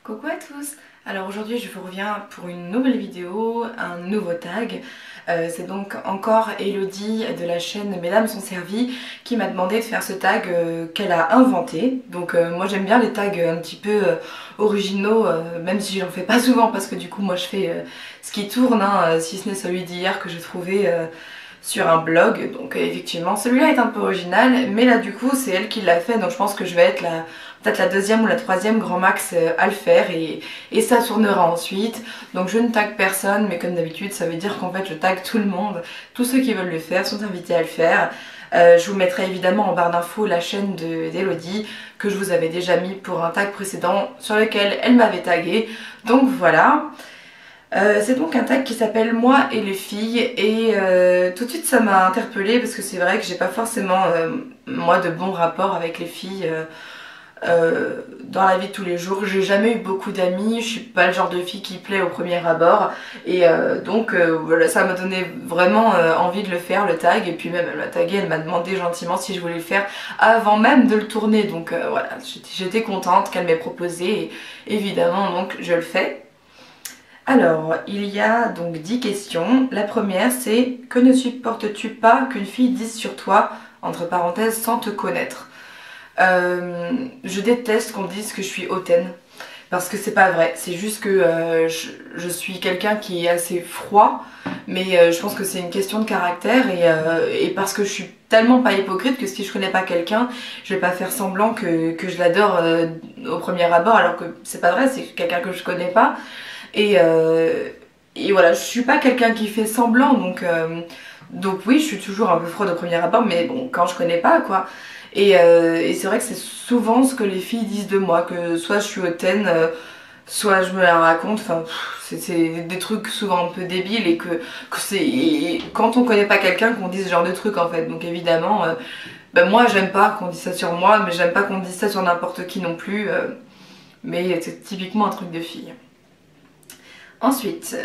Coucou à tous. Alors aujourd'hui je vous reviens pour une nouvelle vidéo, un nouveau tag. C'est donc encore Elodie de la chaîne Mesdames sont servies qui m'a demandé de faire ce tag qu'elle a inventé. Donc moi j'aime bien les tags un petit peu originaux, même si j'en fais pas souvent parce que du coup moi je fais ce qui tourne, hein, si ce n'est celui d'hier que j'ai trouvé sur un blog. Donc effectivement celui-là est un peu original, mais là du coup c'est elle qui l'a fait, donc je pense que je vais être peut-être la deuxième ou la troisième grand max à le faire et ça tournera ensuite. Donc je ne tag personne, mais comme d'habitude ça veut dire qu'en fait je tag tout le monde. Tous ceux qui veulent le faire sont invités à le faire. Je vous mettrai évidemment en barre d'infos la chaîne d'Elodie que je vous avais déjà mis pour un tag précédent sur lequel elle m'avait tagué. Donc voilà. C'est donc un tag qui s'appelle Moi et les filles et tout de suite ça m'a interpellée parce que c'est vrai que j'ai pas forcément moi de bons rapports avec les filles dans la vie de tous les jours. J'ai jamais eu beaucoup d'amis, je suis pas le genre de fille qui plaît au premier abord et donc voilà, ça m'a donné vraiment envie de le faire, le tag. Et puis même elle m'a tagué, elle m'a demandé gentiment si je voulais le faire avant même de le tourner, donc voilà, j'étais contente qu'elle m'ait proposé et évidemment donc je le fais. Alors, il y a donc 10 questions. La première, c'est que ne supportes-tu pas qu'une fille dise sur toi, entre parenthèses, sans te connaître? Je déteste qu'on dise que je suis hautaine, parce que c'est pas vrai. C'est juste que je suis quelqu'un qui est assez froid, mais je pense que c'est une question de caractère et parce que je suis tellement pas hypocrite que si je connais pas quelqu'un, je vais pas faire semblant que je l'adore au premier abord, alors que c'est pas vrai, c'est quelqu'un que je connais pas. Et, euh, et voilà, je suis pas quelqu'un qui fait semblant, donc oui, je suis toujours un peu froide au premier abord, mais bon, quand je connais pas, quoi. Et c'est vrai que c'est souvent ce que les filles disent de moi, que soit je suis hautaine, soit je me la raconte, enfin, c'est des trucs souvent un peu débiles que c'est quand on connaît pas quelqu'un qu'on dise ce genre de trucs en fait. Donc évidemment, ben moi j'aime pas qu'on dise ça sur moi, mais j'aime pas qu'on dise ça sur n'importe qui non plus, mais c'est typiquement un truc de fille. Ensuite,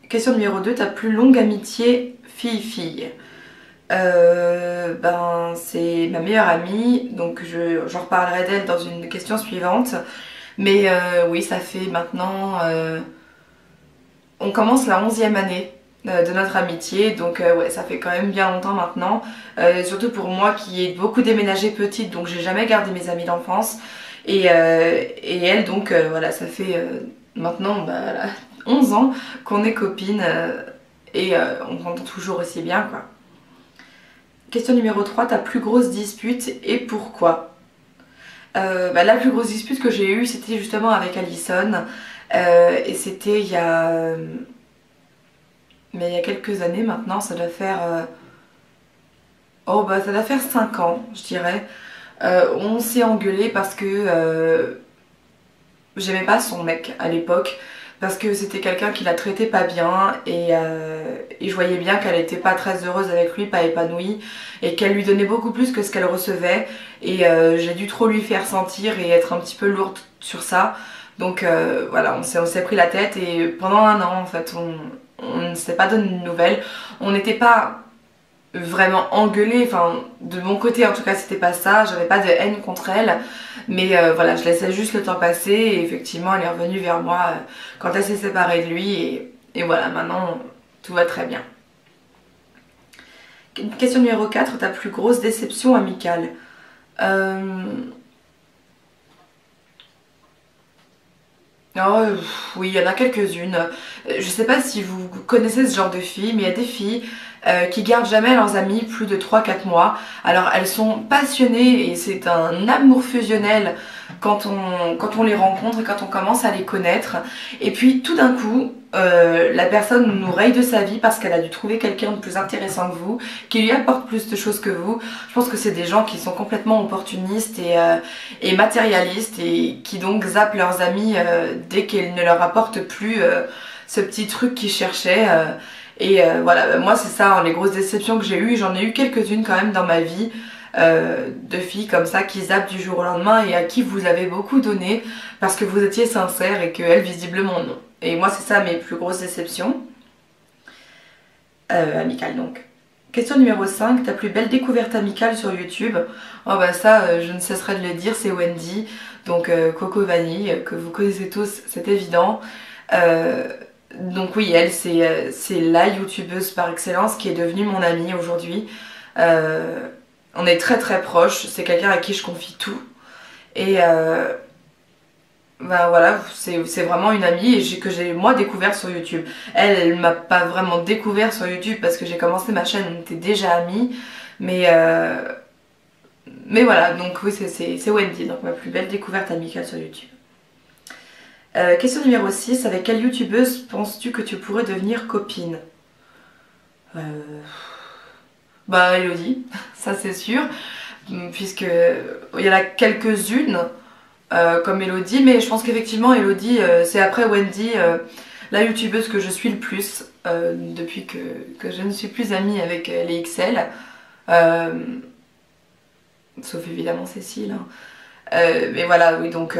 question numéro 2, ta plus longue amitié fille-fille. Ben, c'est ma meilleure amie, donc j'en reparlerai d'elle dans une question suivante. Mais oui, ça fait maintenant... on commence la 11e année de notre amitié, donc ouais, ça fait quand même bien longtemps maintenant. Surtout pour moi qui ai beaucoup déménagé petite, donc j'ai jamais gardé mes amis d'enfance. Et elle, donc voilà, ça fait maintenant bah, là, 11 ans qu'on est copines et on s'entend toujours aussi bien, quoi. Question numéro 3, ta plus grosse dispute et pourquoi? Bah, la plus grosse dispute que j'ai eue, c'était justement avec Alison. Et c'était mais il y a quelques années maintenant, ça doit faire... oh bah ça doit faire 5 ans, je dirais. On s'est engueulé parce que j'aimais pas son mec à l'époque. Parce que c'était quelqu'un qui la traitait pas bien et je voyais bien qu'elle était pas très heureuse avec lui, pas épanouie et qu'elle lui donnait beaucoup plus que ce qu'elle recevait et j'ai dû trop lui faire sentir et être un petit peu lourde sur ça. Donc voilà, on s'est pris la tête et pendant un an en fait on ne s'est pas donné de nouvelles. On n'était pas vraiment engueulée, enfin de mon côté en tout cas c'était pas ça, j'avais pas de haine contre elle, mais voilà, je laissais juste le temps passer et effectivement elle est revenue vers moi quand elle s'est séparée de lui et voilà, maintenant tout va très bien. Question numéro 4, ta plus grosse déception amicale. Oh, oui, il y en a quelques-unes. Je sais pas si vous connaissez ce genre de filles, mais il y a des filles qui gardent jamais leurs amis plus de 3-4 mois. Alors elles sont passionnées et c'est un amour fusionnel quand on les rencontre et quand on commence à les connaître. Et puis tout d'un coup, la personne nous raye de sa vie parce qu'elle a dû trouver quelqu'un de plus intéressant que vous, qui lui apporte plus de choses que vous. Je pense que c'est des gens qui sont complètement opportunistes et matérialistes et qui donc zappent leurs amis dès qu'ils ne leur apportent plus ce petit truc qu'ils cherchaient. Voilà, moi c'est ça, hein, les grosses déceptions que j'ai eues, j'en ai eu quelques-unes quand même dans ma vie. De filles comme ça qui zappent du jour au lendemain et à qui vous avez beaucoup donné parce que vous étiez sincère et qu'elles visiblement non. Et moi c'est ça mes plus grosses déceptions amicales donc. Question numéro 5, ta plus belle découverte amicale sur YouTube. Oh bah ça je ne cesserai de le dire, c'est Wendy. donc Coco Vanille, que vous connaissez tous, c'est évident. Donc oui, elle, c'est la youtubeuse par excellence qui est devenue mon amie aujourd'hui. On est très très proches, c'est quelqu'un à qui je confie tout. Et ben voilà, c'est vraiment une amie et que j'ai moi découvert sur YouTube. Elle m'a pas vraiment découvert sur YouTube parce que j'ai commencé ma chaîne, on était déjà amis. Mais voilà, donc oui, c'est Wendy, donc ma plus belle découverte amicale sur YouTube. Question numéro 6, avec quelle youtubeuse penses-tu que tu pourrais devenir copine? Bah Elodie, ça c'est sûr, puisque il y en a quelques-unes comme Elodie, mais je pense qu'effectivement Elodie, c'est après Wendy la youtubeuse que je suis le plus depuis que je ne suis plus amie avec les XL, sauf évidemment Cécile. Hein. Mais voilà, oui, donc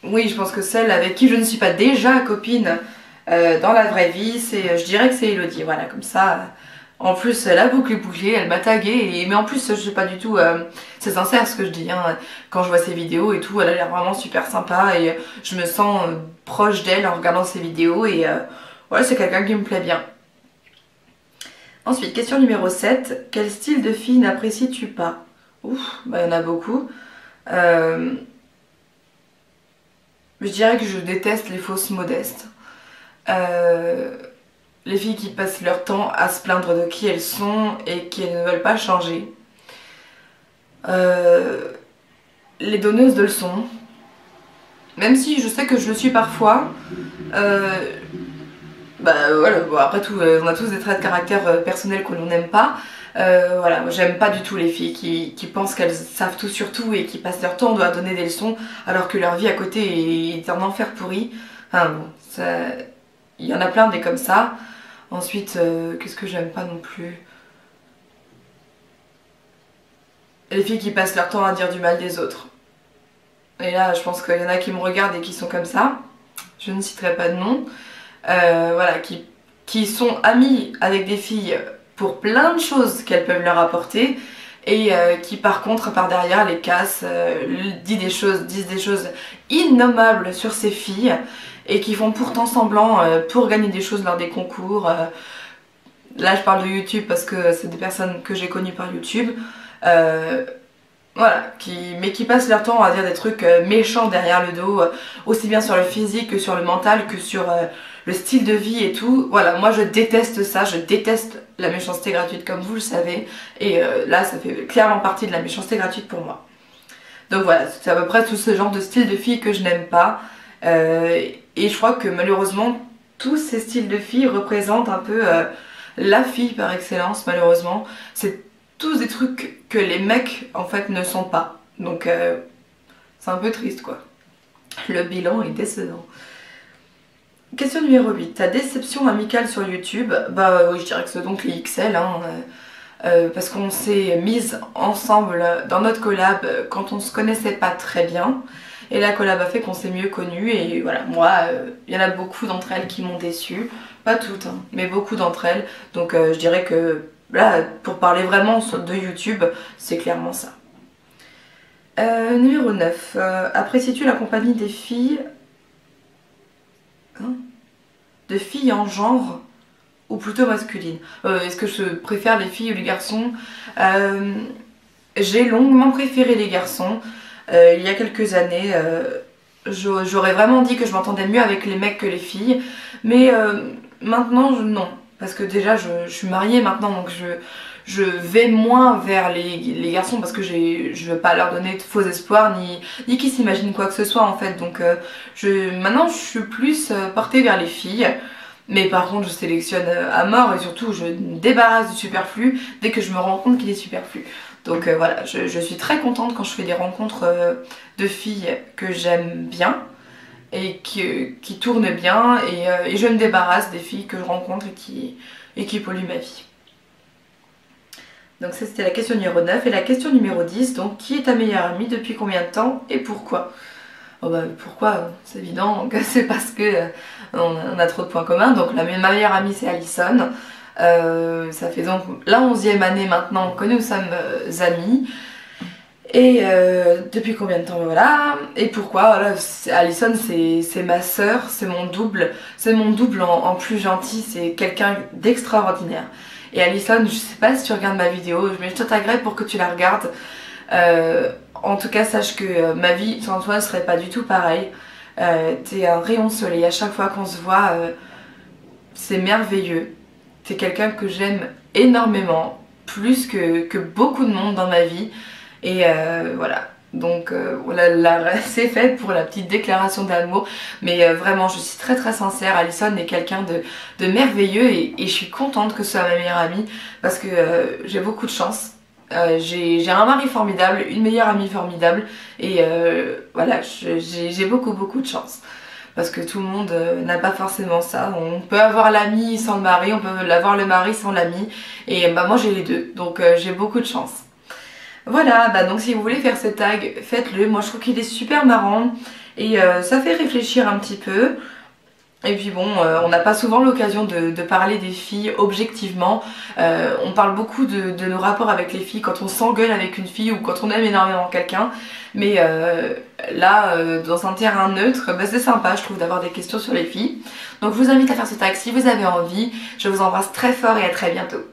oui, je pense que celle avec qui je ne suis pas déjà copine dans la vraie vie, je dirais que c'est Elodie, voilà, comme ça. En plus, la boucle est bouclée, elle m'a tagué, mais en plus, je sais pas du tout, c'est sincère ce que je dis, hein, quand je vois ses vidéos et tout, elle a l'air vraiment super sympa et je me sens proche d'elle en regardant ses vidéos et voilà, c'est quelqu'un qui me plaît bien. Ensuite, question numéro 7, quel style de fille n'apprécies-tu pas? Ouf, bah il y en a beaucoup. Je dirais que je déteste les fausses modestes. Les filles qui passent leur temps à se plaindre de qui elles sont et qui ne veulent pas changer. Les donneuses de leçons. Même si je sais que je le suis parfois. Bah voilà, bon, après tout, on a tous des traits de caractère personnels que l'on n'aime pas. Voilà, moi j'aime pas du tout les filles qui pensent qu'elles savent tout sur tout et qui passent leur temps à donner des leçons alors que leur vie à côté est un enfer pourri. Enfin bon, il y en a plein des comme ça. Ensuite, qu'est-ce que j'aime pas non plus? Les filles qui passent leur temps à dire du mal des autres. Et là, je pense qu'il y en a qui me regardent et qui sont comme ça. Je ne citerai pas de nom. Voilà, qui sont amies avec des filles pour plein de choses qu'elles peuvent leur apporter et qui par contre par derrière les cassent, disent des choses innommables sur ces filles et qui font pourtant semblant pour gagner des choses lors des concours. Là je parle de YouTube parce que c'est des personnes que j'ai connues par YouTube. Voilà, mais qui passent leur temps à dire des trucs méchants derrière le dos, aussi bien sur le physique que sur le mental, que sur le style de vie et tout. Voilà, moi je déteste ça, je déteste la méchanceté gratuite comme vous le savez. Et là ça fait clairement partie de la méchanceté gratuite pour moi. Donc voilà, c'est à peu près tout ce genre de style de filles que je n'aime pas. Et je crois que malheureusement, tous ces styles de filles représentent un peu la fille par excellence, malheureusement. C'est tous des trucs que les mecs en fait ne sont pas. Donc c'est un peu triste quoi. Le bilan est décevant. Question numéro 8. Ta déception amicale sur YouTube? Bah oui, je dirais que c'est donc les XL, hein, parce qu'on s'est mises ensemble dans notre collab quand on se connaissait pas très bien. Et la collab a fait qu'on s'est mieux connus et voilà, moi, il y en a beaucoup d'entre elles qui m'ont déçue. Pas toutes, hein, mais beaucoup d'entre elles. Donc je dirais que là, pour parler vraiment de YouTube, c'est clairement ça. Numéro 9. Apprécies-tu la compagnie des filles de filles en genre ou plutôt masculine? Est-ce que je préfère les filles ou les garçons? J'ai longuement préféré les garçons. Il y a quelques années, j'aurais vraiment dit que je m'entendais mieux avec les mecs que les filles. Mais maintenant, non. Parce que déjà, je suis mariée maintenant, donc je vais moins vers les garçons parce que je veux pas leur donner de faux espoirs ni qu'ils s'imaginent quoi que ce soit en fait. Donc maintenant, je suis plus portée vers les filles. Mais par contre, je sélectionne à mort et surtout, je me débarrasse du superflu dès que je me rends compte qu'il est superflu. Donc voilà, je suis très contente quand je fais des rencontres de filles que j'aime bien et qui tournent bien et je me débarrasse des filles que je rencontre et qui polluent ma vie. Donc ça c'était la question numéro 9 et la question numéro 10, donc qui est ta meilleure amie, depuis combien de temps et pourquoi? Oh bah pourquoi? C'est évident, c'est parce que on a trop de points communs. Donc ma meilleure amie c'est Alison. Ça fait donc la 11e année maintenant que nous sommes amis. Et depuis combien de temps, voilà. Et pourquoi, voilà, Alison c'est ma sœur, c'est mon double en plus gentil, c'est quelqu'un d'extraordinaire. Et Alison, je sais pas si tu regardes ma vidéo, mais je te taguerai pour que tu la regardes. En tout cas, sache que ma vie sans toi ne serait pas du tout pareille. T'es un rayon de soleil, à chaque fois qu'on se voit, c'est merveilleux. T'es quelqu'un que j'aime énormément, plus que beaucoup de monde dans ma vie. Et voilà, donc voilà, c'est fait pour la petite déclaration d'amour. Mais vraiment, je suis très très sincère. Alison est quelqu'un de merveilleux et je suis contente que ce soit ma meilleure amie parce que j'ai beaucoup de chance. J'ai un mari formidable, une meilleure amie formidable et voilà, j'ai beaucoup de chance. Parce que tout le monde n'a pas forcément ça. On peut avoir l'ami sans le mari, on peut avoir le mari sans l'ami. Et bah moi j'ai les deux, donc j'ai beaucoup de chance. Voilà, bah donc si vous voulez faire ce tag, faites-le. Moi je trouve qu'il est super marrant et ça fait réfléchir un petit peu. Et puis bon, on n'a pas souvent l'occasion de parler des filles objectivement. On parle beaucoup de nos rapports avec les filles quand on s'engueule avec une fille ou quand on aime énormément quelqu'un. Mais là, dans un terrain neutre, bah, c'est sympa je trouve d'avoir des questions sur les filles. Donc je vous invite à faire ce tag si vous avez envie. Je vous embrasse très fort et à très bientôt.